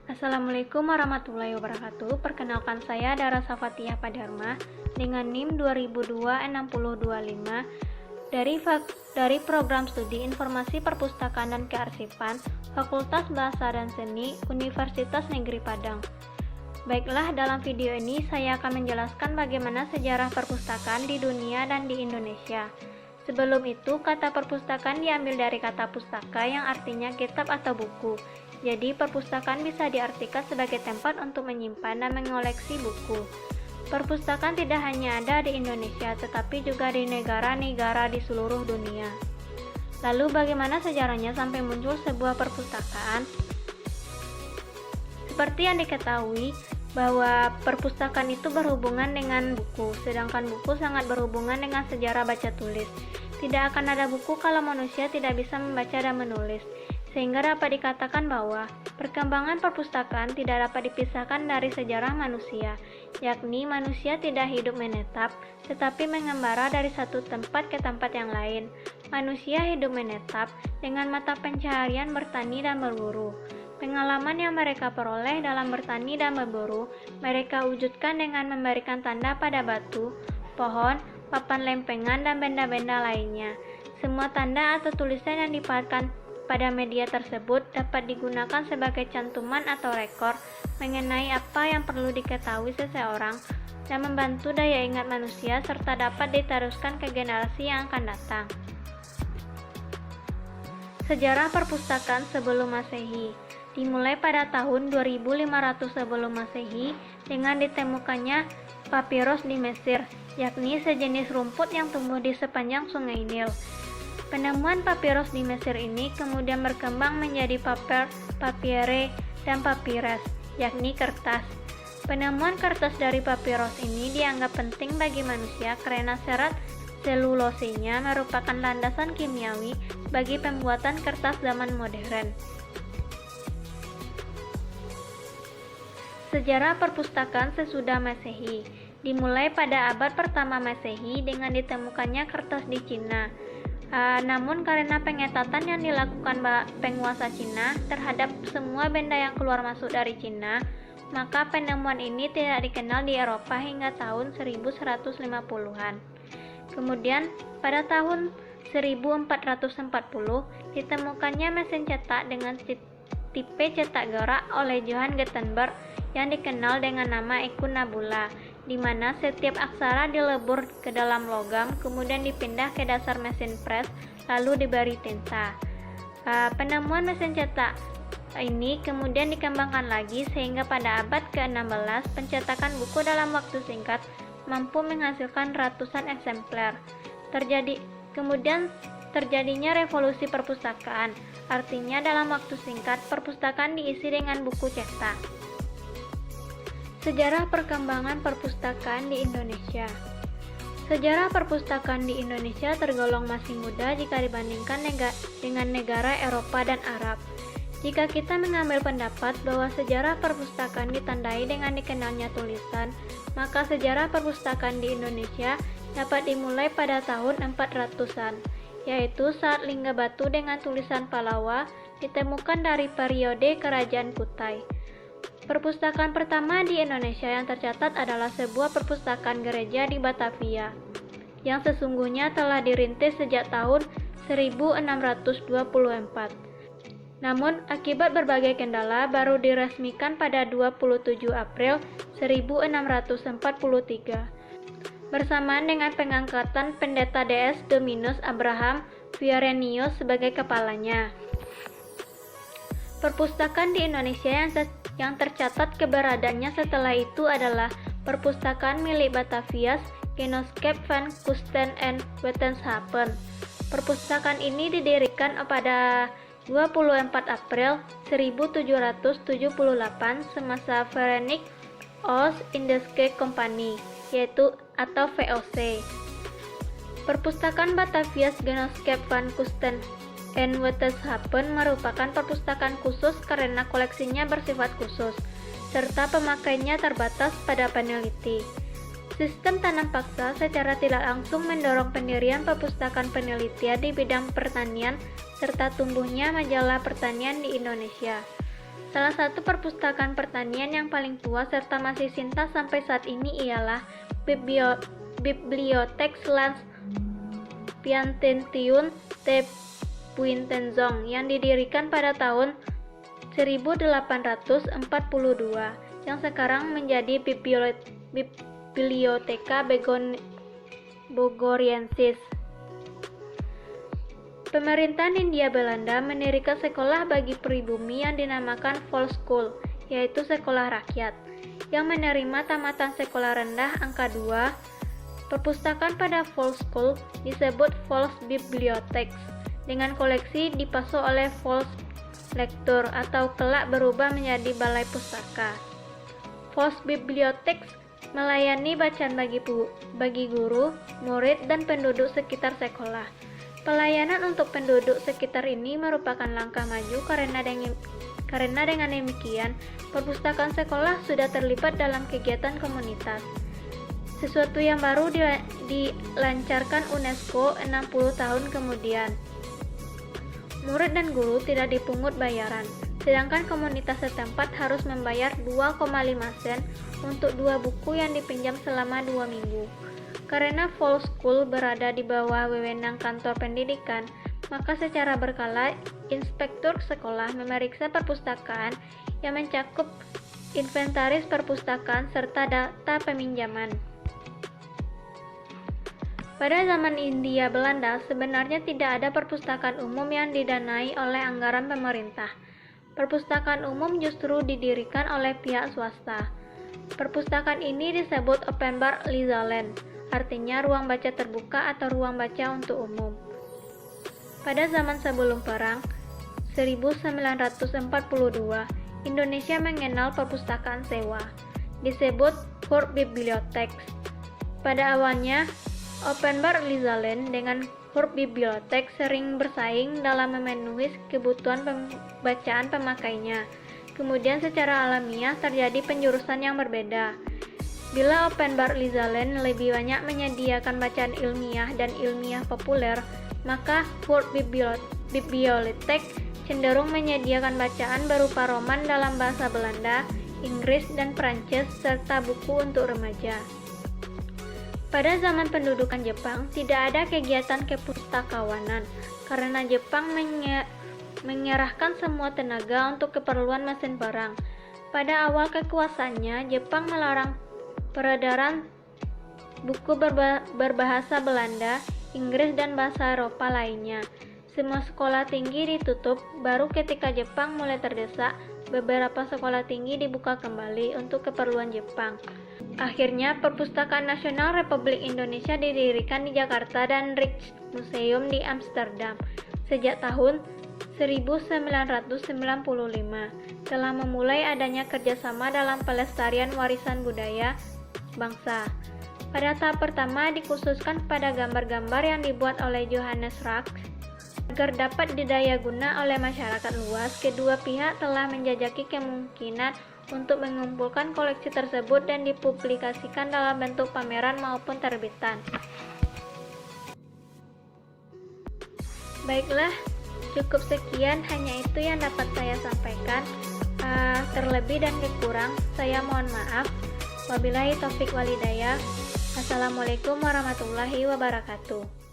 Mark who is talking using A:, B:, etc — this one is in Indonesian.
A: Assalamualaikum warahmatullahi wabarakatuh. Perkenalkan saya Dara Safatiyah Padharma dengan NIM 2002-6025 dari Program Studi Informasi Perpustakaan dan Kearsipan Fakultas Bahasa dan Seni Universitas Negeri Padang. Baiklah, dalam video ini saya akan menjelaskan bagaimana sejarah perpustakaan di dunia dan di Indonesia. Sebelum itu, kata perpustakaan diambil dari kata pustaka yang artinya kitab atau buku. Jadi, perpustakaan bisa diartikan sebagai tempat untuk menyimpan dan mengoleksi buku. Perpustakaan tidak hanya ada di Indonesia, tetapi juga di negara-negara di seluruh dunia. Lalu, bagaimana sejarahnya sampai muncul sebuah perpustakaan? Seperti yang diketahui, bahwa perpustakaan itu berhubungan dengan buku, sedangkan buku sangat berhubungan dengan sejarah baca tulis. Tidak akan ada buku kalau manusia tidak bisa membaca dan menulis. Sehingga dapat dikatakan bahwa perkembangan perpustakaan tidak dapat dipisahkan dari sejarah manusia, yakni manusia tidak hidup menetap, tetapi mengembara dari satu tempat ke tempat yang lain. Manusia hidup menetap dengan mata pencaharian bertani dan berburu. Pengalaman yang mereka peroleh dalam bertani dan berburu, mereka wujudkan dengan memberikan tanda pada batu, pohon, papan lempengan, dan benda-benda lainnya. Semua tanda atau tulisan yang dipadatkan pada media tersebut dapat digunakan sebagai cantuman atau rekor mengenai apa yang perlu diketahui seseorang dan membantu daya ingat manusia serta dapat diteruskan ke generasi yang akan datang. Sejarah perpustakaan sebelum Masehi dimulai pada tahun 2500 sebelum Masehi dengan ditemukannya papirus di Mesir, yakni sejenis rumput yang tumbuh di sepanjang sungai Nil. Penemuan papirus di Mesir ini kemudian berkembang menjadi papyre, dan papires, yakni kertas. Penemuan kertas dari papirus ini dianggap penting bagi manusia karena serat selulosenya merupakan landasan kimiawi bagi pembuatan kertas zaman modern. Sejarah perpustakaan sesudah Masehi dimulai pada abad pertama Masehi dengan ditemukannya kertas di Cina. Namun karena pengetatan yang dilakukan penguasa Cina terhadap semua benda yang keluar masuk dari Cina, maka penemuan ini tidak dikenal di Eropa hingga tahun 1150-an. Kemudian pada tahun 1440 ditemukannya mesin cetak dengan tipe cetak gerak oleh Johann Gutenberg yang dikenal dengan nama Incunabula, di mana setiap aksara dilebur ke dalam logam, kemudian dipindah ke dasar mesin pres, lalu diberi tinta. Penemuan mesin cetak ini kemudian dikembangkan lagi sehingga pada abad ke-16 pencetakan buku dalam waktu singkat mampu menghasilkan ratusan eksemplar. Kemudian terjadinya revolusi perpustakaan, artinya dalam waktu singkat perpustakaan diisi dengan buku cetak. Sejarah perkembangan perpustakaan di Indonesia. Sejarah perpustakaan di Indonesia tergolong masih muda jika dibandingkan dengan negara Eropa dan Arab. Jika kita mengambil pendapat bahwa sejarah perpustakaan ditandai dengan dikenalnya tulisan, maka sejarah perpustakaan di Indonesia dapat dimulai pada tahun 400-an, yaitu saat lingga batu dengan tulisan Pallawa ditemukan dari periode Kerajaan Kutai. Perpustakaan pertama di Indonesia yang tercatat adalah sebuah perpustakaan gereja di Batavia, yang sesungguhnya telah dirintis sejak tahun 1624. Namun, akibat berbagai kendala, baru diresmikan pada 27 April 1643, bersamaan dengan pengangkatan Pendeta DS Dominus Abraham Viarenius sebagai kepalanya. Perpustakaan di Indonesia yang tercatat keberadaannya setelah itu adalah perpustakaan milik Batavias, Genootschap van Kunsten en Wetenschappen. Perpustakaan ini didirikan pada 24 April 1778 semasa Verenigd Oost-Indische Compagnie, atau VOC. Perpustakaan Batavias Genootschap van Kunsten en Wetenschappen merupakan perpustakaan khusus karena koleksinya bersifat khusus, serta pemakaiannya terbatas pada peneliti. Sistem tanam paksa secara tidak langsung mendorong pendirian perpustakaan penelitian di bidang pertanian serta tumbuhnya majalah pertanian di Indonesia. Salah satu perpustakaan pertanian yang paling tua serta masih sinta sampai saat ini ialah Bibliothèque Lans Piantentiun de Buitenzong yang didirikan pada tahun 1842 yang sekarang menjadi Bibliotheca Bogoriensis. Pemerintahan Hindia Belanda mendirikan sekolah bagi pribumi yang dinamakan Volkschool, yaitu sekolah rakyat, yang menerima tamatan sekolah rendah angka 2. Perpustakaan pada Volkschool disebut Volksbibliotheks, dengan koleksi dipasok oleh Volkslektur atau kelak berubah menjadi balai pustaka. Volksbibliotheks melayani bacaan bagi guru, murid, dan penduduk sekitar sekolah. Pelayanan untuk penduduk sekitar ini merupakan langkah maju karena dengan demikian, perpustakaan sekolah sudah terlibat dalam kegiatan komunitas. Sesuatu yang baru dilancarkan UNESCO 60 tahun kemudian. Murid dan guru tidak dipungut bayaran, sedangkan komunitas setempat harus membayar 2,5 sen untuk 2 buku yang dipinjam selama 2 minggu. Karena Volkschool berada di bawah wewenang kantor pendidikan, maka secara berkala inspektur sekolah memeriksa perpustakaan yang mencakup inventaris perpustakaan serta data peminjaman. Pada zaman Hindia Belanda, sebenarnya tidak ada perpustakaan umum yang didanai oleh anggaran pemerintah. Perpustakaan umum justru didirikan oleh pihak swasta. Perpustakaan ini disebut Openbare Leesland, artinya ruang baca terbuka atau ruang baca untuk umum. Pada zaman sebelum perang, 1942, Indonesia mengenal perpustakaan sewa, disebut Bibliotheks. Pada awalnya, Openbare Leesland dengan Bibliotheks sering bersaing dalam memenuhi kebutuhan pembacaan pemakainya. Kemudian secara alamiah terjadi penjurusan yang berbeda. Bila Openbare Leesland lebih banyak menyediakan bacaan ilmiah dan ilmiah populer, maka Bibliotheks cenderung menyediakan bacaan berupa roman dalam bahasa Belanda, Inggris, dan Prancis, serta buku untuk remaja. Pada zaman pendudukan Jepang, tidak ada kegiatan kepustakawanan, karena Jepang menyerahkan semua tenaga untuk keperluan mesin perang. Pada awal kekuasaannya, Jepang melarang peredaran buku berbahasa Belanda, Inggris, dan bahasa Eropa lainnya. Semua sekolah tinggi ditutup, baru ketika Jepang mulai terdesak, beberapa sekolah tinggi dibuka kembali untuk keperluan Jepang. Akhirnya, Perpustakaan Nasional Republik Indonesia didirikan di Jakarta dan Rijksmuseum di Amsterdam. Sejak tahun 1995, telah memulai adanya kerjasama dalam pelestarian warisan budaya bangsa. Pada tahap pertama dikhususkan pada gambar-gambar yang dibuat oleh Johannes Rack agar dapat didaya guna oleh masyarakat luas. Kedua pihak telah menjajaki kemungkinan untuk mengumpulkan koleksi tersebut dan dipublikasikan dalam bentuk pameran maupun terbitan. Baiklah, cukup sekian, hanya itu yang dapat saya sampaikan. Terlebih dan kekurang, saya mohon maaf. Wabillahi taufik walhidayah. Assalamualaikum warahmatullahi wabarakatuh.